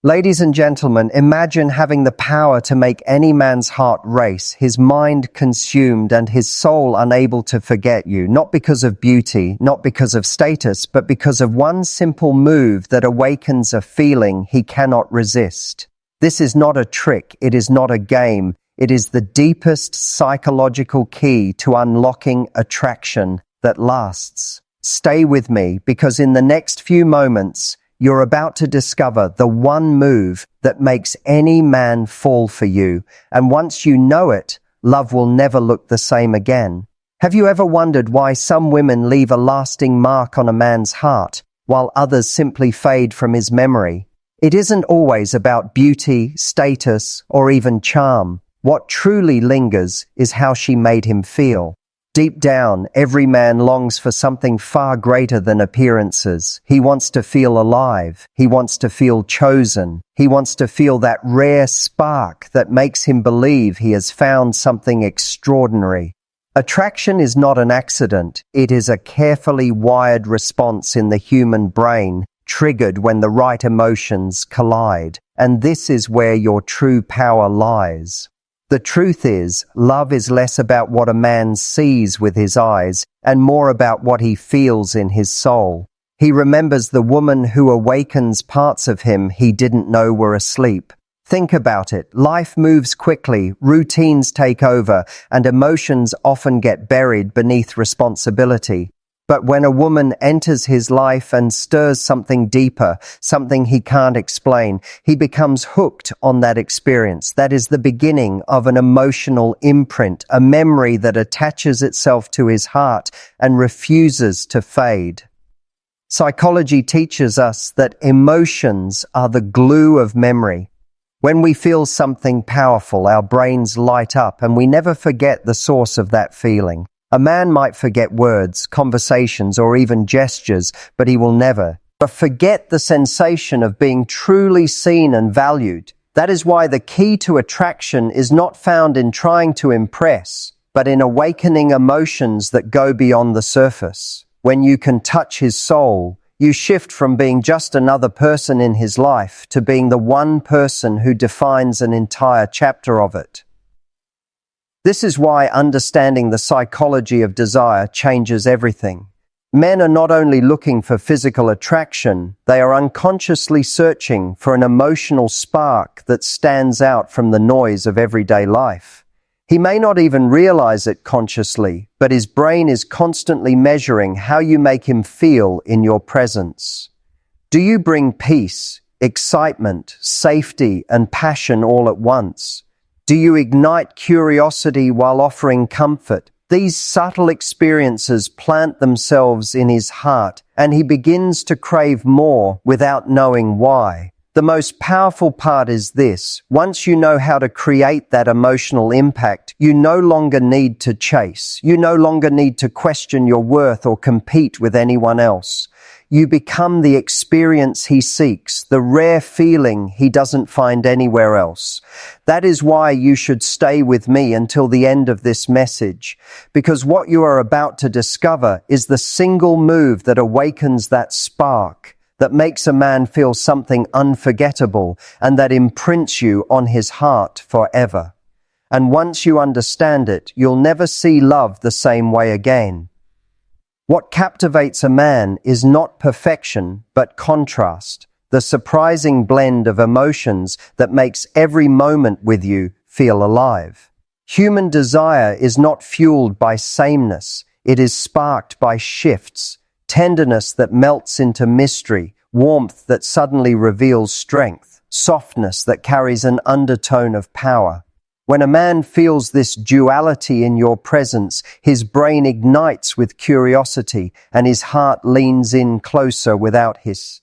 Ladies and gentlemen, imagine having the power to make any man's heart race, his mind consumed and his soul unable to forget you, not because of beauty, not because of status, but because of one simple move that awakens a feeling he cannot resist. This is not a trick, it is not a game, it is the deepest psychological key to unlocking attraction that lasts. Stay with me, because in the next few moments, you're about to discover the one move that makes any man fall for you, and once you know it, love will never look the same again. Have you ever wondered why some women leave a lasting mark on a man's heart, while others simply fade from his memory? It isn't always about beauty, status, or even charm. What truly lingers is how she made him feel. Deep down, every man longs for something far greater than appearances. He wants to feel alive. He wants to feel chosen. He wants to feel that rare spark that makes him believe he has found something extraordinary. Attraction is not an accident. It is a carefully wired response in the human brain, triggered when the right emotions collide. And this is where your true power lies. The truth is, love is less about what a man sees with his eyes and more about what he feels in his soul. He remembers the woman who awakens parts of him he didn't know were asleep. Think about it. Life moves quickly, routines take over, and emotions often get buried beneath responsibility. But when a woman enters his life and stirs something deeper, something he can't explain, he becomes hooked on that experience. That is the beginning of an emotional imprint, a memory that attaches itself to his heart and refuses to fade. Psychology teaches us that emotions are the glue of memory. When we feel something powerful, our brains light up and we never forget the source of that feeling. A man might forget words, conversations, or even gestures, but he will never forget the sensation of being truly seen and valued. That is why the key to attraction is not found in trying to impress, but in awakening emotions that go beyond the surface. When you can touch his soul, you shift from being just another person in his life to being the one person who defines an entire chapter of it. This is why understanding the psychology of desire changes everything. Men are not only looking for physical attraction, they are unconsciously searching for an emotional spark that stands out from the noise of everyday life. He may not even realize it consciously, but his brain is constantly measuring how you make him feel in your presence. Do you bring peace, excitement, safety, and passion all at once? Do you ignite curiosity while offering comfort? These subtle experiences plant themselves in his heart, and he begins to crave more without knowing why. The most powerful part is this: once you know how to create that emotional impact, you no longer need to chase. You no longer need to question your worth or compete with anyone else. You become the experience he seeks, the rare feeling he doesn't find anywhere else. That is why you should stay with me until the end of this message, because what you are about to discover is the single move that awakens that spark, that makes a man feel something unforgettable, and that imprints you on his heart forever. And once you understand it, you'll never see love the same way again. What captivates a man is not perfection, but contrast, the surprising blend of emotions that makes every moment with you feel alive. Human desire is not fueled by sameness, it is sparked by shifts, tenderness that melts into mystery, warmth that suddenly reveals strength, softness that carries an undertone of power. When a man feels this duality in your presence, his brain ignites with curiosity and his heart leans in closer without his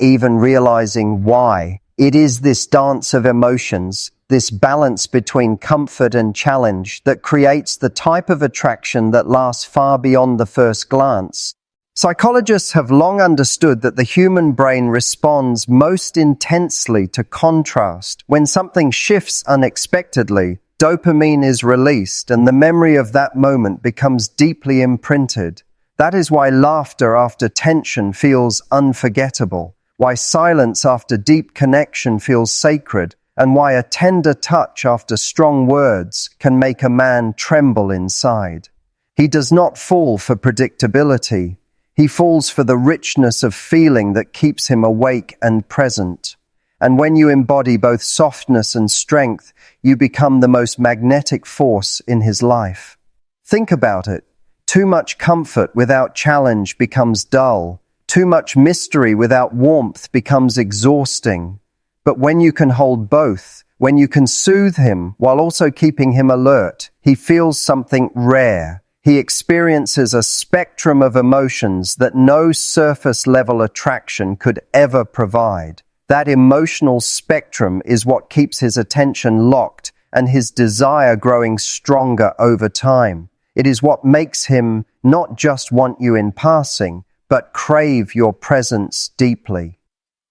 even realizing why. It is this dance of emotions, this balance between comfort and challenge, that creates the type of attraction that lasts far beyond the first glance. Psychologists have long understood that the human brain responds most intensely to contrast. When something shifts unexpectedly, dopamine is released and the memory of that moment becomes deeply imprinted. That is why laughter after tension feels unforgettable, why silence after deep connection feels sacred, and why a tender touch after strong words can make a man tremble inside. He does not fall for predictability. He falls for the richness of feeling that keeps him awake and present. And when you embody both softness and strength, you become the most magnetic force in his life. Think about it. Too much comfort without challenge becomes dull. Too much mystery without warmth becomes exhausting. But when you can hold both, when you can soothe him while also keeping him alert, he feels something rare. He experiences a spectrum of emotions that no surface-level attraction could ever provide. That emotional spectrum is what keeps his attention locked and his desire growing stronger over time. It is what makes him not just want you in passing, but crave your presence deeply.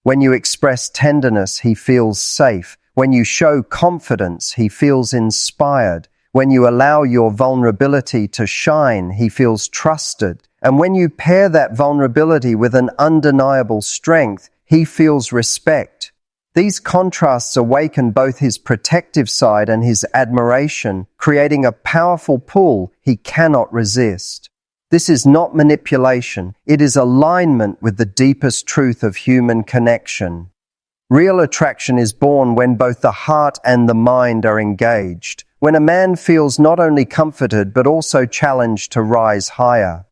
When you express tenderness, he feels safe. When you show confidence, he feels inspired. When you allow your vulnerability to shine, he feels trusted. And when you pair that vulnerability with an undeniable strength, he feels respect. These contrasts awaken both his protective side and his admiration, creating a powerful pull he cannot resist. This is not manipulation. It is alignment with the deepest truth of human connection. Real attraction is born when both the heart and the mind are engaged, when a man feels not only comforted but also challenged to rise higher.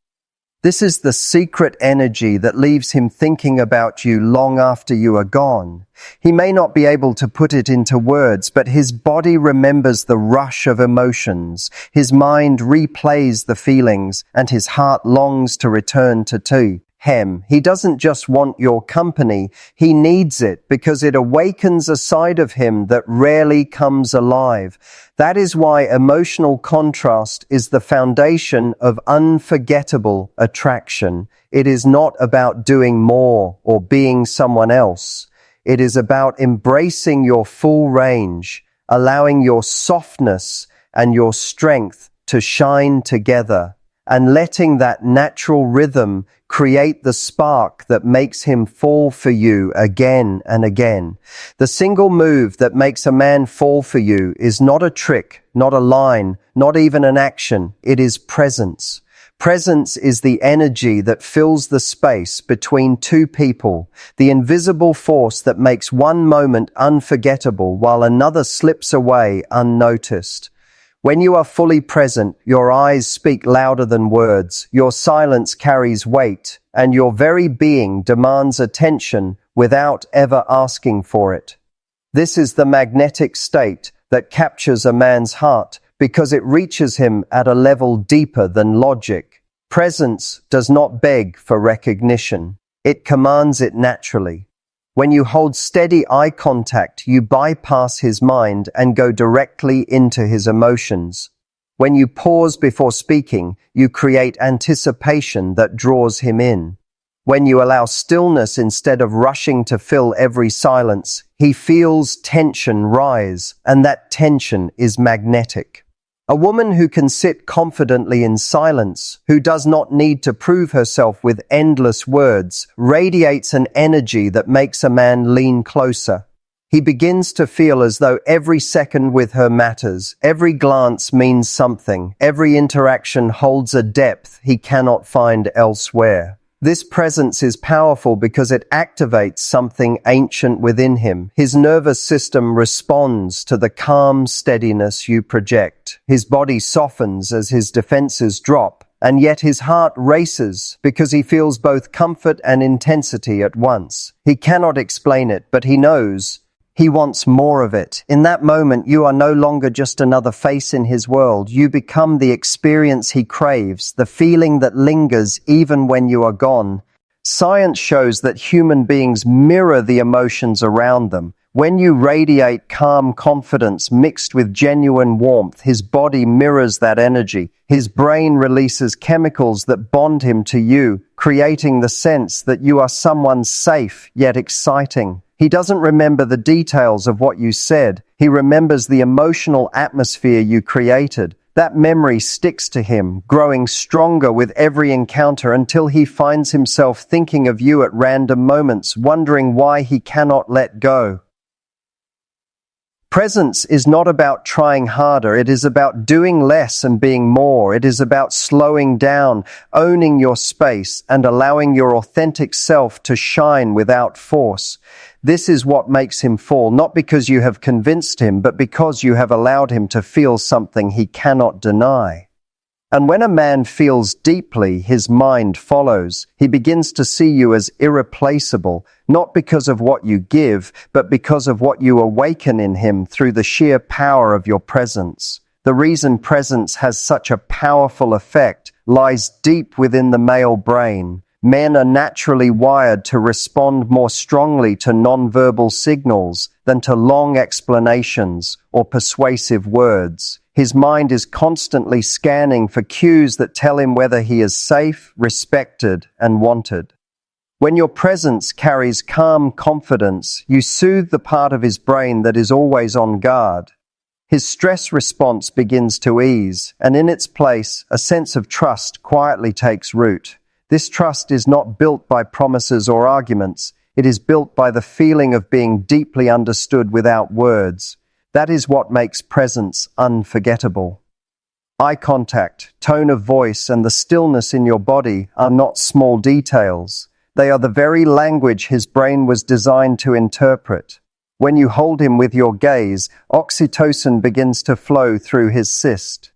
This is the secret energy that leaves him thinking about you long after you are gone. He may not be able to put it into words, but his body remembers the rush of emotions, his mind replays the feelings, and his heart longs to return to him. He doesn't just want your company, he needs it because it awakens a side of him that rarely comes alive. That is why emotional contrast is the foundation of unforgettable attraction. It is not about doing more or being someone else. It is about embracing your full range, allowing your softness and your strength to shine together, and letting that natural rhythm create the spark that makes him fall for you again and again. The single move that makes a man fall for you is not a trick, not a line, not even an action. It is presence. Presence is the energy that fills the space between two people, the invisible force that makes one moment unforgettable while another slips away unnoticed. When you are fully present, your eyes speak louder than words, your silence carries weight, and your very being demands attention without ever asking for it. This is the magnetic state that captures a man's heart because it reaches him at a level deeper than logic. Presence does not beg for recognition. It commands it naturally. When you hold steady eye contact, you bypass his mind and go directly into his emotions. When you pause before speaking, you create anticipation that draws him in. When you allow stillness instead of rushing to fill every silence, he feels tension rise, and that tension is magnetic. A woman who can sit confidently in silence, who does not need to prove herself with endless words, radiates an energy that makes a man lean closer. He begins to feel as though every second with her matters, every glance means something, every interaction holds a depth he cannot find elsewhere. This presence is powerful because it activates something ancient within him. His nervous system responds to the calm steadiness you project. His body softens as his defenses drop, and yet his heart races because he feels both comfort and intensity at once. He cannot explain it, but he knows. He wants more of it. In that moment, you are no longer just another face in his world. You become the experience he craves, the feeling that lingers even when you are gone. Science shows that human beings mirror the emotions around them. When you radiate calm confidence mixed with genuine warmth, his body mirrors that energy. His brain releases chemicals that bond him to you, creating the sense that you are someone safe yet exciting. He doesn't remember the details of what you said. He remembers the emotional atmosphere you created. That memory sticks to him, growing stronger with every encounter until he finds himself thinking of you at random moments, wondering why he cannot let go. Presence is not about trying harder. It is about doing less and being more. It is about slowing down, owning your space, and allowing your authentic self to shine without force. This is what makes him fall, not because you have convinced him, but because you have allowed him to feel something he cannot deny. And when a man feels deeply, his mind follows. He begins to see you as irreplaceable, not because of what you give, but because of what you awaken in him through the sheer power of your presence. The reason presence has such a powerful effect lies deep within the male brain. Men are naturally wired to respond more strongly to nonverbal signals than to long explanations or persuasive words. His mind is constantly scanning for cues that tell him whether he is safe, respected, and wanted. When your presence carries calm confidence, you soothe the part of his brain that is always on guard. His stress response begins to ease, and in its place, a sense of trust quietly takes root. This trust is not built by promises or arguments. It is built by the feeling of being deeply understood without words. That is what makes presence unforgettable. Eye contact, tone of voice, and the stillness in your body are not small details. They are the very language his brain was designed to interpret. When you hold him with your gaze, oxytocin begins to flow through his cyst.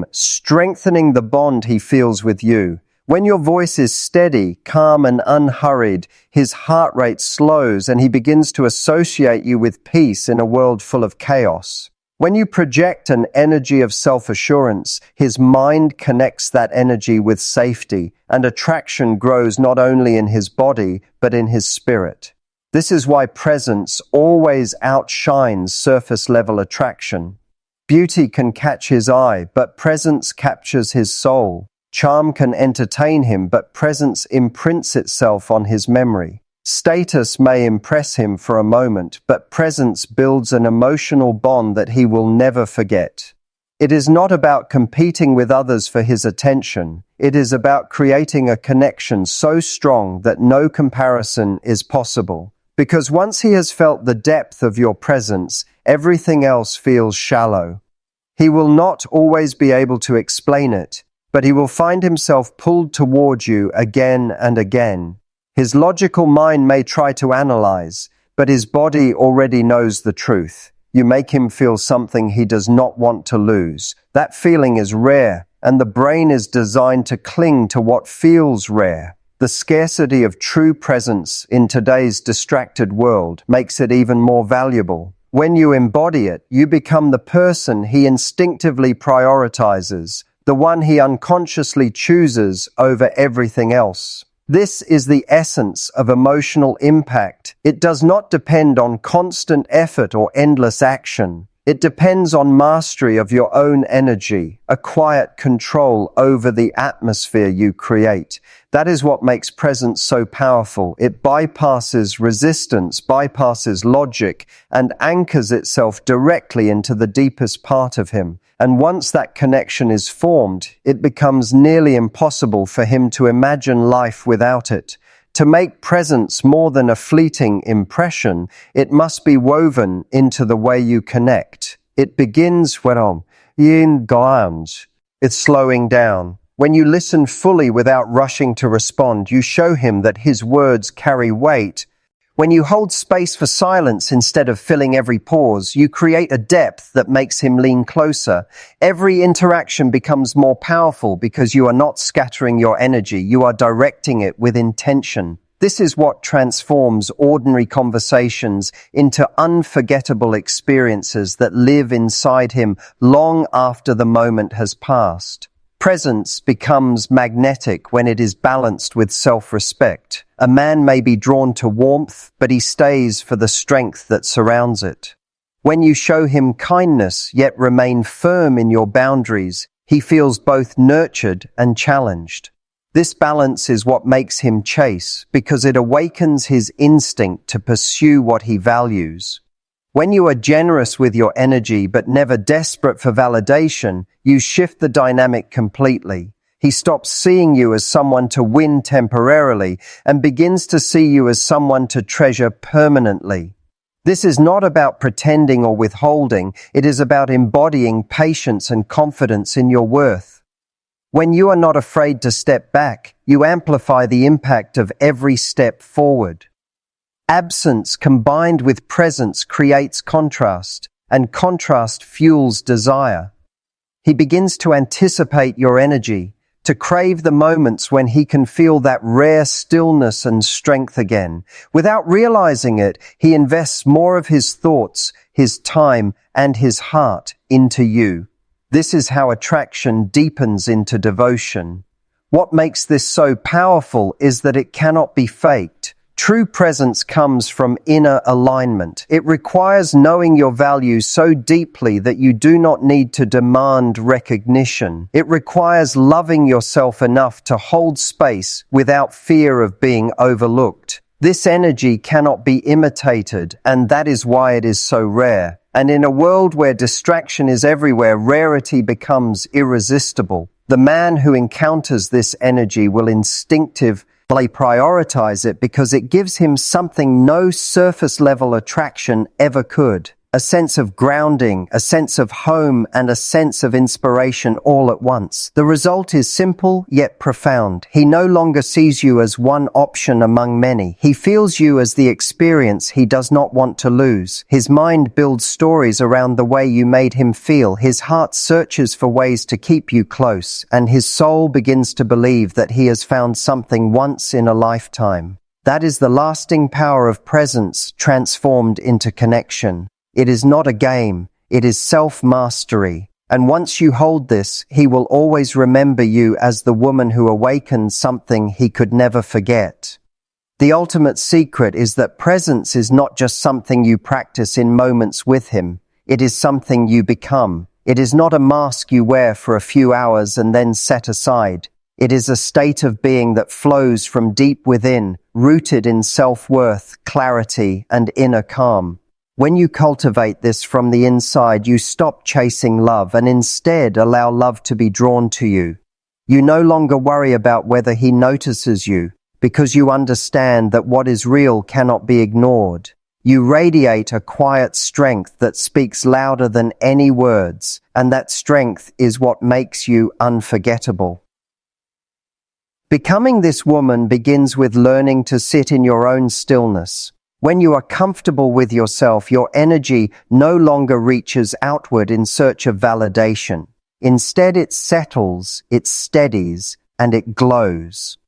Strengthening the bond he feels with you. When your voice is steady, calm, and unhurried, his heart rate slows and he begins to associate you with peace in a world full of chaos. When you project an energy of self-assurance, his mind connects that energy with safety, and attraction grows not only in his body, but in his spirit. This is why presence always outshines surface-level attraction. Beauty can catch his eye, but presence captures his soul. Charm can entertain him, but presence imprints itself on his memory. Status may impress him for a moment, but presence builds an emotional bond that he will never forget. It is not about competing with others for his attention. It is about creating a connection so strong that no comparison is possible. Because once he has felt the depth of your presence, everything else feels shallow. He will not always be able to explain it, but he will find himself pulled toward you again and again. His logical mind may try to analyze, but his body already knows the truth. You make him feel something he does not want to lose. That feeling is rare, and the brain is designed to cling to what feels rare. The scarcity of true presence in today's distracted world makes it even more valuable. When you embody it, you become the person he instinctively prioritizes, the one he unconsciously chooses over everything else. This is the essence of emotional impact. It does not depend on constant effort or endless action. It depends on mastery of your own energy, a quiet control over the atmosphere you create. That is what makes presence so powerful. It bypasses resistance, bypasses logic, and anchors itself directly into the deepest part of him. And once that connection is formed, it becomes nearly impossible for him to imagine life without it. To make presence more than a fleeting impression, it must be woven into the way you connect. It begins it's slowing down. When you listen fully without rushing to respond, you show him that his words carry weight. When you hold space for silence instead of filling every pause, you create a depth that makes him lean closer. Every interaction becomes more powerful because you are not scattering your energy, you are directing it with intention. This is what transforms ordinary conversations into unforgettable experiences that live inside him long after the moment has passed. Presence becomes magnetic when it is balanced with self-respect. A man may be drawn to warmth, but he stays for the strength that surrounds it. When you show him kindness, yet remain firm in your boundaries, he feels both nurtured and challenged. This balance is what makes him chase, because it awakens his instinct to pursue what he values. When you are generous with your energy but never desperate for validation, you shift the dynamic completely. He stops seeing you as someone to win temporarily and begins to see you as someone to treasure permanently. This is not about pretending or withholding, it is about embodying patience and confidence in your worth. When you are not afraid to step back, you amplify the impact of every step forward. Absence combined with presence creates contrast, and contrast fuels desire. He begins to anticipate your energy, to crave the moments when he can feel that rare stillness and strength again. Without realizing it, he invests more of his thoughts, his time, and his heart into you. This is how attraction deepens into devotion. What makes this so powerful is that it cannot be faked. True presence comes from inner alignment. It requires knowing your value so deeply that you do not need to demand recognition. It requires loving yourself enough to hold space without fear of being overlooked. This energy cannot be imitated, and that is why it is so rare. And in a world where distraction is everywhere, rarity becomes irresistible. The man who encounters this energy will instinctively prioritize it because it gives him something no surface-level attraction ever could. A sense of grounding, a sense of home, and a sense of inspiration all at once. The result is simple yet profound. He no longer sees you as one option among many. He feels you as the experience he does not want to lose. His mind builds stories around the way you made him feel. His heart searches for ways to keep you close, and his soul begins to believe that he has found something once in a lifetime. That is the lasting power of presence transformed into connection. It is not a game, it is self-mastery. And once you hold this, he will always remember you as the woman who awakened something he could never forget. The ultimate secret is that presence is not just something you practice in moments with him. It is something you become. It is not a mask you wear for a few hours and then set aside. It is a state of being that flows from deep within, rooted in self-worth, clarity, and inner calm. When you cultivate this from the inside, you stop chasing love and instead allow love to be drawn to you. You no longer worry about whether he notices you, because you understand that what is real cannot be ignored. You radiate a quiet strength that speaks louder than any words, and that strength is what makes you unforgettable. Becoming this woman begins with learning to sit in your own stillness. When you are comfortable with yourself, your energy no longer reaches outward in search of validation. Instead, it settles, it steadies, and it glows.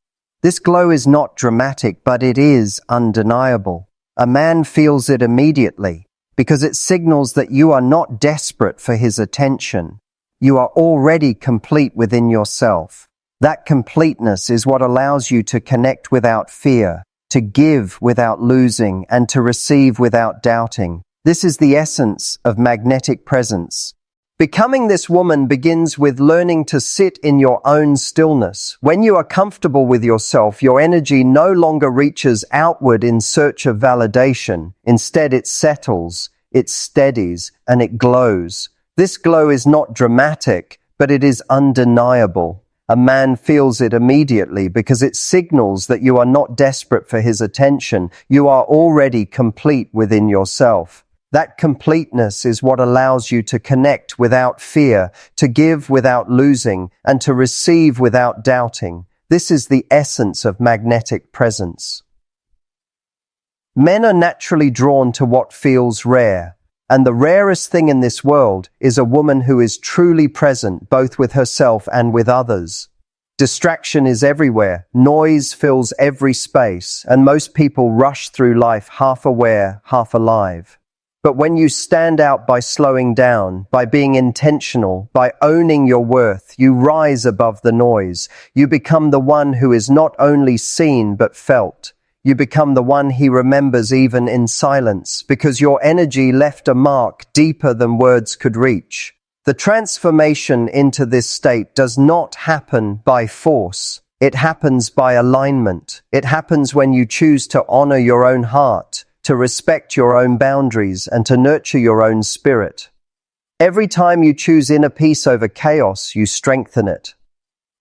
This glow is not dramatic, but it is undeniable. A man feels it immediately, because it signals that you are not desperate for his attention. You are already complete within yourself. That completeness is what allows you to connect without fear, to give without losing, and to receive without doubting. This is the essence of magnetic presence. Becoming this woman begins with learning to sit in your own stillness. When you are comfortable with yourself, your energy no longer reaches outward in search of validation. Instead, it settles, it steadies, and it glows. This glow is not dramatic, but it is undeniable. A man feels it immediately because it signals that you are not desperate for his attention. You are already complete within yourself. That completeness is what allows you to connect without fear, to give without losing, and to receive without doubting. This is the essence of magnetic presence. Men are naturally drawn to what feels rare. And the rarest thing in this world is a woman who is truly present both with herself and with others. Distraction is everywhere, noise fills every space, and most people rush through life half aware, half alive. But when you stand out by slowing down, by being intentional, by owning your worth, you rise above the noise. You become the one who is not only seen but felt. You become the one he remembers even in silence, because your energy left a mark deeper than words could reach. The transformation into this state does not happen by force. It happens by alignment. It happens when you choose to honor your own heart, to respect your own boundaries, and to nurture your own spirit. Every time you choose inner peace over chaos, you strengthen it.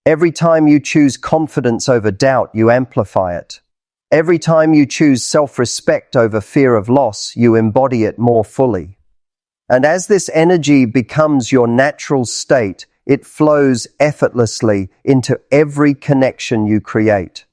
Every time you choose confidence over doubt, you amplify it. Every time you choose self-respect over fear of loss, you embody it more fully. And as this energy becomes your natural state, it flows effortlessly into every connection you create.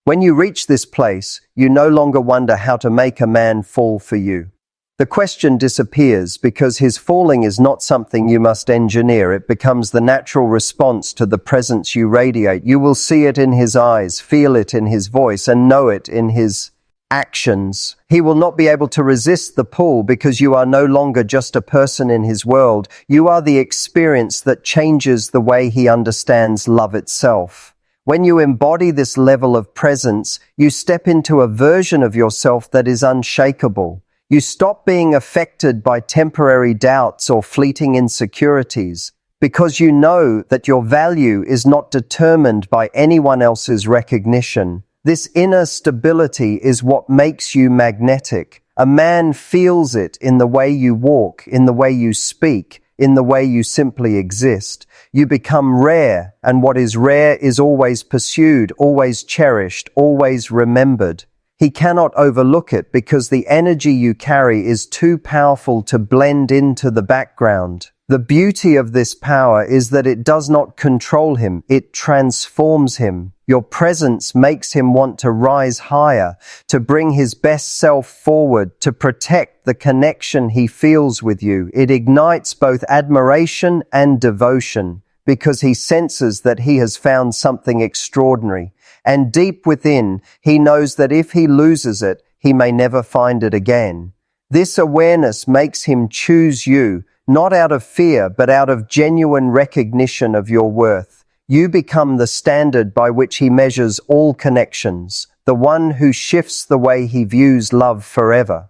When you reach this place, you no longer wonder how to make a man fall for you. The question disappears because his falling is not something you must engineer. It becomes the natural response to the presence you radiate. You will see it in his eyes, feel it in his voice, and know it in his actions. He will not be able to resist the pull because you are no longer just a person in his world. You are the experience that changes the way he understands love itself. When you embody this level of presence, you step into a version of yourself that is unshakable. You stop being affected by temporary doubts or fleeting insecurities because you know that your value is not determined by anyone else's recognition. This inner stability is what makes you magnetic. A man feels it in the way you walk, in the way you speak, in the way you simply exist. You become rare, and what is rare is always pursued, always cherished, always remembered. He cannot overlook it because the energy you carry is too powerful to blend into the background. The beauty of this power is that it does not control him, it transforms him. Your presence makes him want to rise higher, to bring his best self forward, to protect the connection he feels with you. It ignites both admiration and devotion because he senses that he has found something extraordinary. And deep within, he knows that if he loses it, he may never find it again. This awareness makes him choose you, not out of fear, but out of genuine recognition of your worth. You become the standard by which he measures all connections, the one who shifts the way he views love forever.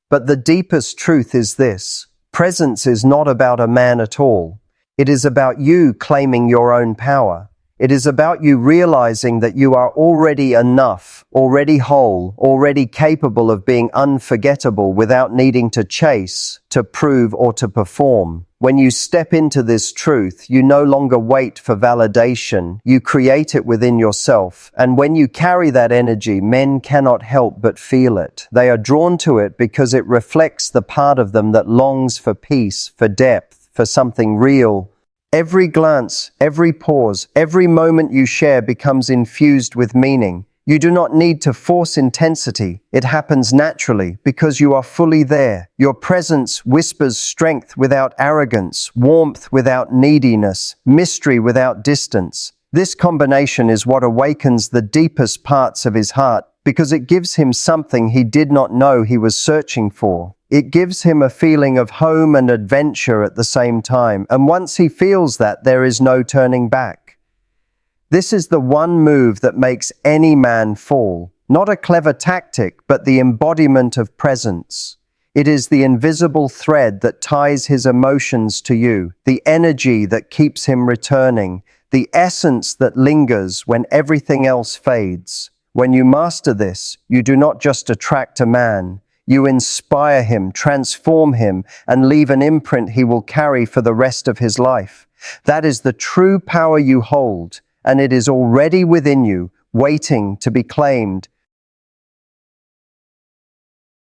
But the deepest truth is this: presence is not about a man at all. It is about you claiming your own power. It is about you realizing that you are already enough, already whole, already capable of being unforgettable without needing to chase, to prove, or to perform. When you step into this truth, you no longer wait for validation. You create it within yourself. And when you carry that energy, men cannot help but feel it. They are drawn to it because it reflects the part of them that longs for peace, for depth, for something real. Every glance, every pause, every moment you share becomes infused with meaning. You do not need to force intensity. It happens naturally because you are fully there. Your presence whispers strength without arrogance, warmth without neediness, mystery without distance. This combination is what awakens the deepest parts of his heart because it gives him something he did not know he was searching for. It gives him a feeling of home and adventure at the same time, and once he feels that, there is no turning back. This is the one move that makes any man fall. Not a clever tactic, but the embodiment of presence. It is the invisible thread that ties his emotions to you, the energy that keeps him returning, the essence that lingers when everything else fades. When you master this, you do not just attract a man. You inspire him, transform him, and leave an imprint he will carry for the rest of his life. That is the true power you hold, and it is already within you, waiting to be claimed.